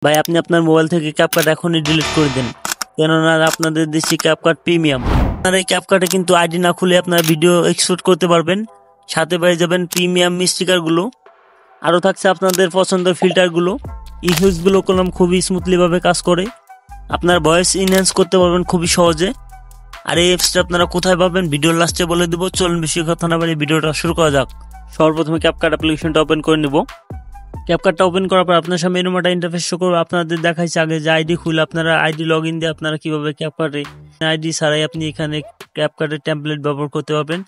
ভাই আপনি আপনার মোবাইল থেকে ক্যাপকাট এখনই ডিলিট করে দেন, কেননা আপনাদের দেশে ক্যাপকাট প্রিমিয়াম। আপনার এই ক্যাপকাটে কিন্তু আইডি না খুলে আপনার ভিডিও এক্সপোর্ট করতে পারবেন, সাথে পেয়ে যাবেন প্রিমিয়াম স্টিকারগুলো, আরও থাকছে আপনাদের পছন্দের ফিল্টারগুলো। ইফেক্টসগুলো কলম খুবই স্মুথলিভাবে কাজ করে, আপনার ভয়েস ইনহ্যান্স করতে পারবেন খুবই সহজে। আর এই অ্যাপসটা আপনারা কোথায় পাবেন ভিডিওর লাস্টে বলে দেবো। চলুন বেশি কথা না বলে ভিডিওটা শুরু করা যাক। সর্বপ্রথমে ক্যাপকাট অ্যাপ্লিকেশনটা ওপেন করে নেব। ক্যাপকাটটা ওপেন করার পর আপনার সামনে এরকম ইন্টারফেস শো করবে। আপনাদের দেখাইছে আগে যে আইডি খুলে আপনারা আইডি লগ ইন দিয়ে আপনারা কিভাবে ক্যাপকাটে আইডি ছাড়াই আপনি এখানে ক্যাপকাটের টেমপ্লেট ব্যবহার করতে পারবেন।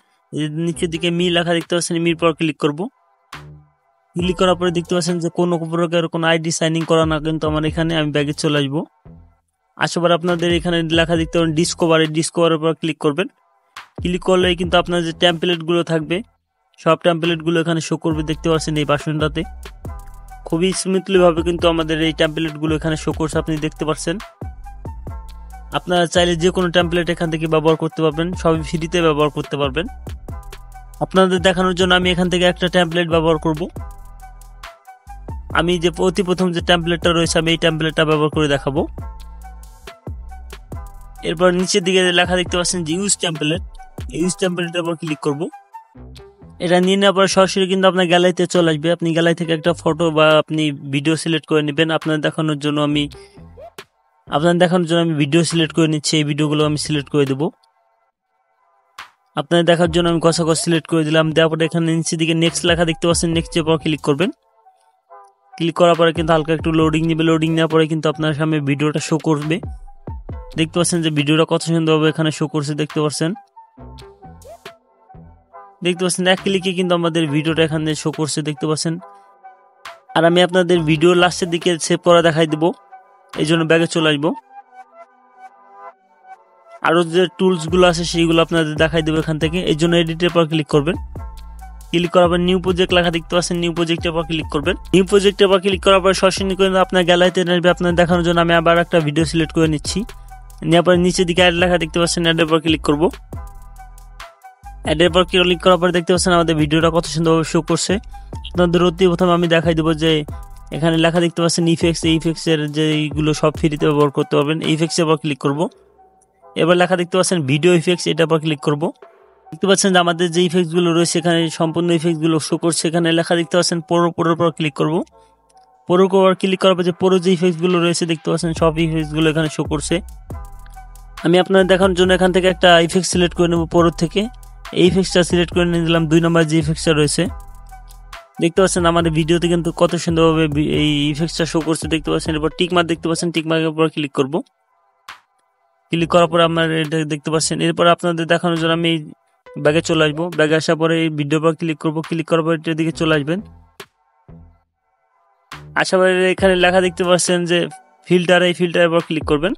নিচের দিকে মি লেখা দেখতে পাচ্ছেন, মির পর ক্লিক করব। ক্লিক করার পরে দেখতে পাচ্ছেন যে কোনো প্রকার কোনো আইডি সাইনিং করা না, কিন্তু আমার এখানে আমি ব্যাগে চলে আসবো। আসার আপনাদের এখানে লেখা দেখতে পাবেন ডিসকভারের উপর ক্লিক করবেন। ক্লিক করলে কিন্তু আপনার যে টেমপ্লেটগুলো থাকবে সব টেমপ্লেটগুলো এখানে শো করবে, দেখতে পাচ্ছেন এই বাসনটাতে। খুবই স্মুথলি ভাবে কিন্তু আমাদের এই টেমপ্লেটগুলো এখানে শো করছে, আপনি দেখতে পাচ্ছেন। আপনারা চাইলে যে কোনো টেমপ্লেট এখান থেকে ব্যবহার করতে পারবেন, সবই ফ্রিতে ব্যবহার করতে পারবেন। আপনাদের দেখানোর জন্য আমি এখান থেকে একটা টেমপ্লেট ব্যবহার করব। আমি যে অতি প্রথম যে টেমপ্লেটটা রয়েছে আমি এই টেমপ্লেটটা ব্যবহার করে দেখাবো। এরপর নিচের দিকে লেখা দেখতে পাচ্ছেন যে ইউজ টেমপ্লেটের উপর ক্লিক করব। এটা নিয়ে নেওয়ার পর সরাসরি কিন্তু আপনার গ্যালারিতে চলে আসবে। আপনি গ্যালারি থেকে একটা ফটো বা আপনি ভিডিও সিলেক্ট করে নেবেন। আপনার দেখানোর জন্য আমি ভিডিও সিলেক্ট করে নিচ্ছি। এই ভিডিওগুলো আমি সিলেক্ট করে দেবো। আপনার দেখার জন্য আমি কষা সিলেক্ট করে দিলাম। দেওয়ার পরে এখানে নিচের দিকে নেক্সট লেখা দেখতে পাচ্ছেন, নেক্সটের পর ক্লিক করবেন। ক্লিক করার পরে কিন্তু হালকা একটু লোডিং নেবে। লোডিং নেওয়ার পরে কিন্তু আপনার সামনে ভিডিওটা শো করবে। দেখতে পাচ্ছেন যে ভিডিওটা কত সুন্দরভাবে এখানে শো করছে, দেখতে পাচ্ছেন এক ক্লিকে কিন্তু আমাদের ভিডিওটা এখানে শো করছে, দেখতে পাচ্ছেন। আর আমি আপনাদের ভিডিও লাস্টের দিকে সেভ করা দেখাই দেবো, এই জন্য ব্যাগে চলে আসবো। আরও যে টুলসগুলো আছে সেইগুলো আপনাদের দেখাই দেবো এখান থেকে, এই জন্য এডিটের পর ক্লিক করবেন। ক্লিক করার পর নিউ প্রজেক্ট লেখা দেখতে পাচ্ছেন, নিউ প্রজেক্টের পর ক্লিক করবেন। নিউ প্রজেক্টের পর ক্লিক করার পর সরাসরি করে আপনার গ্যালারিতে আসবে। আপনার দেখানোর জন্য আমি আবার একটা ভিডিও সিলেক্ট করে নিচ্ছি। নেওয়ার পরে নিচের দিকে অ্যাড লেখা দেখতে পাচ্ছেন, অ্যাডের পর ক্লিক করব। অ্যাডের পর ক্লিক করার পর দেখতে পাচ্ছেন আমাদের ভিডিওটা কত সুন্দরভাবে শো করছে। আপনাদের অতি প্রথমে আমি দেখাই দেবো যে এখানে লেখা দেখতে পাচ্ছেন ইফেক্টস। এই ইফেক্টসের যেগুলো সব ফ্রিতে ব্যবহার করতে পারবেন। এই ইফেক্টসের পর ক্লিক করব। এবার লেখা দেখতে পাচ্ছেন ভিডিও ইফেক্টস, এটার পর ক্লিক করব। দেখতে পাচ্ছেন যে আমাদের যে ইফেক্টসগুলো রয়েছে এখানে সম্পূর্ণ ইফেক্টসগুলো শো করছে। এখানে লেখা দেখতে পাচ্ছেন পোরোর পর ক্লিক করব। পোরোর পর ক্লিক করার পর যে পোরো যে ইফেক্টসগুলো রয়েছে দেখতে পাচ্ছেন সব ইফেক্টসগুলো এখানে শো করছে। আমি আপনাদের দেখানোর জন্য এখান থেকে একটা ইফেক্ট সিলেক্ট করে নেব পোরোর থেকে। এই ইফেক্টসটা সিলেক্ট করে নিয়ে দিলাম। 2 নম্বর যে ইফেক্টসটা রয়েছে দেখতে পাচ্ছেন আমাদের ভিডিওতে কিন্তু কত সুন্দরভাবে এই ইফেক্টসটা শো করছে, দেখতে পাচ্ছেন। এরপর টিকমার্ক দেখতে পাচ্ছেন, টিকমার্কের উপর ক্লিক করব। ক্লিক করার পরে আপনার এটা দেখতে পাচ্ছেন। এরপর আপনাদের দেখানোর জন্য আমি ব্যাগে চলে আসবো। ব্যাগে আসার পরে এই ভিডিওর পর ক্লিক করব। ক্লিক করার পর এটার দিকে চলে আসবেন। আসার পরে এখানে লেখা দেখতে পাচ্ছেন যে ফিল্টার, এই ফিল্টারের পর ক্লিক করবেন।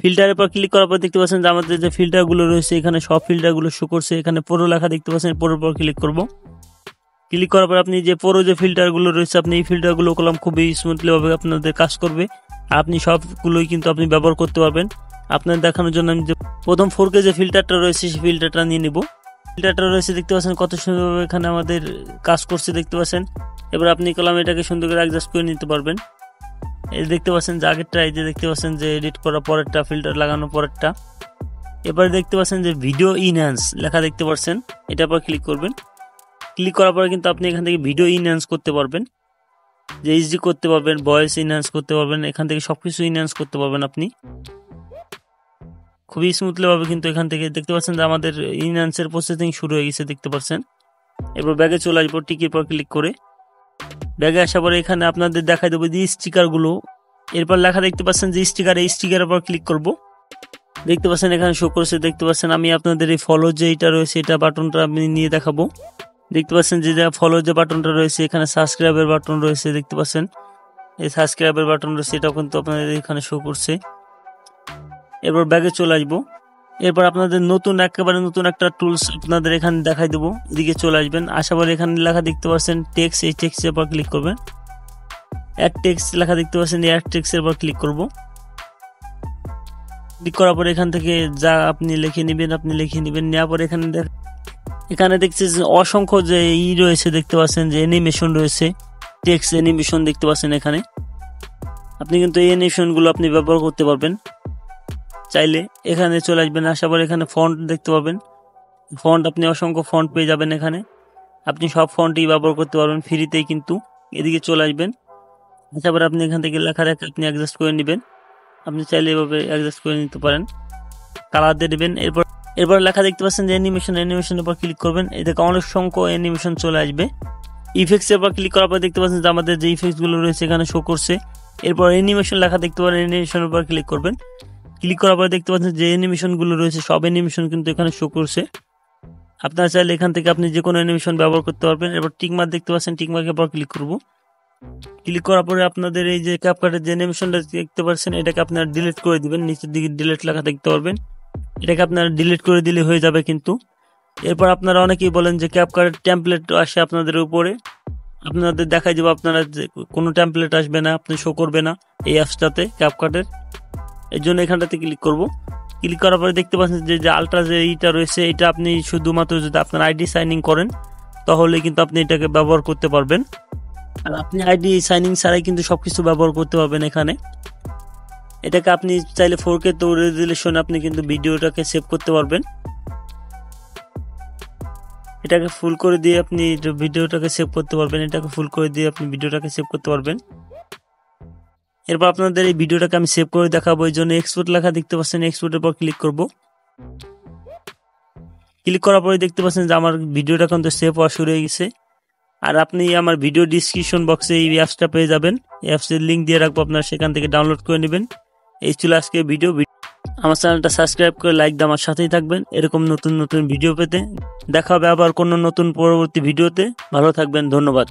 ফিল্টারের পর ক্লিক করার পর দেখতে পাচ্ছেন যে আমাদের যে ফিল্টারগুলো রয়েছে এখানে সব ফিল্টারগুলো শো করছে। এখানে পুরো লেখা দেখতে পাচ্ছেন, পুরোর পর ক্লিক করব। ক্লিক করার পর আপনি যে পুরো যে ফিল্টারগুলো রয়েছে আপনি এই ফিল্টারগুলো করলাম খুবই স্মুথলি ভাবে আপনাদের কাজ করবে। আপনি সবগুলোই কিন্তু আপনি ব্যবহার করতে পারবেন। আপনার দেখানোর জন্য আমি যে প্রথম 4K যে ফিল্টারটা রয়েছে সেই ফিল্টারটা নিয়ে নিব। ফিল্টারটা রয়েছে দেখতে পাচ্ছেন কত সুন্দরভাবে এখানে আমাদের কাজ করছে, দেখতে পাচ্ছেন। এবার আপনি কলম এটাকে সুন্দর করে অ্যাডজাস্ট করে নিতে পারবেন। এই দেখতে পাচ্ছেন যে আগেরটা, এই যে দেখতে পাচ্ছেন যে এডিট করার পরেরটা, ফিল্টার লাগানোর পরেরটা। এবার দেখতে পাচ্ছেন যে ভিডিও ইনহ্যান্স লেখা দেখতে পাচ্ছেন, এটার পর ক্লিক করবেন। ক্লিক করার পরে কিন্তু আপনি এখান থেকে ভিডিও ইনহ্যান্স করতে পারবেন, যে এইচডি করতে পারবেন, ভয়েস ইনহ্যান্স করতে পারবেন। এখান থেকে সবকিছু ইনহ্যান্স করতে পারবেন আপনি খুবই স্মুথলি ভাবে। কিন্তু এখান থেকে দেখতে পাচ্ছেন যে আমাদের ইনহ্যান্সের প্রসেসিং শুরু হয়ে গেছে, দেখতে পাচ্ছেন। এরপর ব্যাগে চলে আসবো। টিকের পর ক্লিক করে ব্যাগে আসার পরে এখানে আপনাদের দেখাই দেবো যে স্টিকারগুলো। এরপর লেখা দেখতে পাচ্ছেন যে স্টিকার, এই স্টিকারের পর ক্লিক করব। দেখতে পাচ্ছেন এখানে শো করছে, দেখতে পাচ্ছেন। আমি আপনাদের এই ফলো যে এটা রয়েছে এটা বাটনটা আমি নিয়ে দেখাবো। দেখতে পাচ্ছেন যে ফলো যে বাটনটা রয়েছে এখানে সাবস্ক্রাইবের বাটন রয়েছে, দেখতে পাচ্ছেন। এই সাবস্ক্রাইবের বাটন রয়েছে, এটাও কিন্তু আপনাদের এখানে শো করছে। এরপর ব্যাগে চলে আসবো। এরপর আপনাদের একেবারে নতুন একটা টুলস আপনাদের এখানে দেখাই দেবো। এদিকে চলে আসবেন। আশা করি এখানে লেখা দেখতে পাচ্ছেন টেক্সট, এই টেক্সটের পর ক্লিক করবেন। অ্যাড টেক্সট লেখা দেখতে পাচ্ছেন, এই অ্যাড টেক্সটের পর ক্লিক করব। ক্লিক করার পরে এখান থেকে যা আপনি লিখে নেবেন। নেওয়ার পরে এখানে দেখছেন অসংখ্য যে রয়েছে, দেখতে পাচ্ছেন যে অ্যানিমেশন রয়েছে, টেক্সট অ্যানিমেশন দেখতে পাচ্ছেন এখানে। আপনি কিন্তু এই অ্যানিমেশনগুলো আপনি ব্যবহার করতে পারবেন। চাইলে এখানে চলে আসবেন, আসার পর এখানে ফন্ট দেখতে পাবেন। ফন্ট আপনি অসংখ্য ফন্ট পেয়ে যাবেন এখানে, আপনি সব ফন্টই ব্যবহার করতে পারবেন ফ্রিতেই। কিন্তু এদিকে চলে আসবেন, আসার পর আপনি এখান থেকে লেখা রেখে আপনি অ্যাডজাস্ট করে নেবেন। আপনি চাইলে এভাবে অ্যাডজাস্ট করে নিতে পারেন, কালার দিয়ে দেবেন। এরপর লেখা দেখতে পাচ্ছেন যে অ্যানিমেশনের উপর ক্লিক করবেন, এই দেখে অনেক সংখ্যক অ্যানিমেশন চলে আসবে। ইফেক্টসের উপর ক্লিক করার পর দেখতে পাচ্ছেন যে আমাদের যে ইফেক্টসগুলো রয়েছে এখানে শো করছে। এরপর অ্যানিমেশন লেখা দেখতে পারেন, অ্যানিমেশনের উপর ক্লিক করবেন। ক্লিক করার পর দেখতে পাচ্ছেন যে অ্যানিমেশনগুলো রয়েছে সব অ্যানিমেশন কিন্তু এখানে শো করছে। আপনারা চাইলে এখান থেকে আপনি যে কোনো অ্যানিমেশন ব্যবহার করতে পারবেন। এরপর টিকমার্ক দেখতে পাচ্ছেন, টিকমার্কের পর ক্লিক করব। ক্লিক করার পরে আপনাদের এই যে ক্যাপকাটের যে অ্যানিমেশনটা দেখতে পাচ্ছেন এটাকে আপনারা ডিলিট করে দিবেন। নিচের দিকে ডিলিট লেখা দেখতে পারবেন, এটাকে আপনারা ডিলিট করে দিলে হয়ে যাবে কিন্তু। এরপর আপনারা অনেকেই বলেন যে ক্যাপকাটের টেমপ্লেট আসে আপনাদের উপরে, আপনাদের দেখাই যাবে আপনারা যে কোনো টেমপ্লেট আসবে না, আপনি শো করবে না এই অ্যাপসটাতে ক্যাপকাটের। এর জন্য এখানটাতে ক্লিক করব। ক্লিক করার পরে দেখতে পাচ্ছেন যে আলট্রা যে এইটা রয়েছে, এটা আপনি শুধুমাত্র যদি আপনার আইডি সাইনিং করেন তাহলে কিন্তু আপনি এটাকে ব্যবহার করতে পারবেন। আর আপনি আইডি সাইনিং ছাড়াই কিন্তু সবকিছু ব্যবহার করতে পারবেন এখানে। এটাকে আপনি চাইলে 4K তো রেজুলেশনে আপনি কিন্তু ভিডিওটাকে সেভ করতে পারবেন। এটাকে ফুল করে দিয়ে আপনি ভিডিওটাকে সেভ করতে পারবেন, এটাকে ফুল করে দিয়ে আপনি ভিডিওটাকে সেভ করতে পারবেন। এরপর আপনাদের এই ভিডিওটাকে আমি সেভ করে দেখাবো, এই জন্য এক্সপোর্ট লেখা দেখতে পাচ্ছেন, এক্সপোর্টের পর ক্লিক করব। ক্লিক করার পরে দেখতে পাচ্ছেন যে আমার ভিডিওটা কিন্তু সেভ হওয়া শুরু হয়ে গেছে। আর আপনি আমার ভিডিও ডিসক্রিপশন বক্সে এই অ্যাপসটা পেয়ে যাবেন, এই অ্যাপসের লিঙ্ক দিয়ে রাখবো, আপনারা সেখান থেকে ডাউনলোড করে নেবেন। এই ছিল আজকে ভিডিও। আমার চ্যানেলটা সাবস্ক্রাইব করে লাইক দিয়ে আমার সাথেই থাকবেন এরকম নতুন নতুন ভিডিও পেতে। দেখা হবে আবার কোনো নতুন পরবর্তী ভিডিওতে। ভালো থাকবেন, ধন্যবাদ।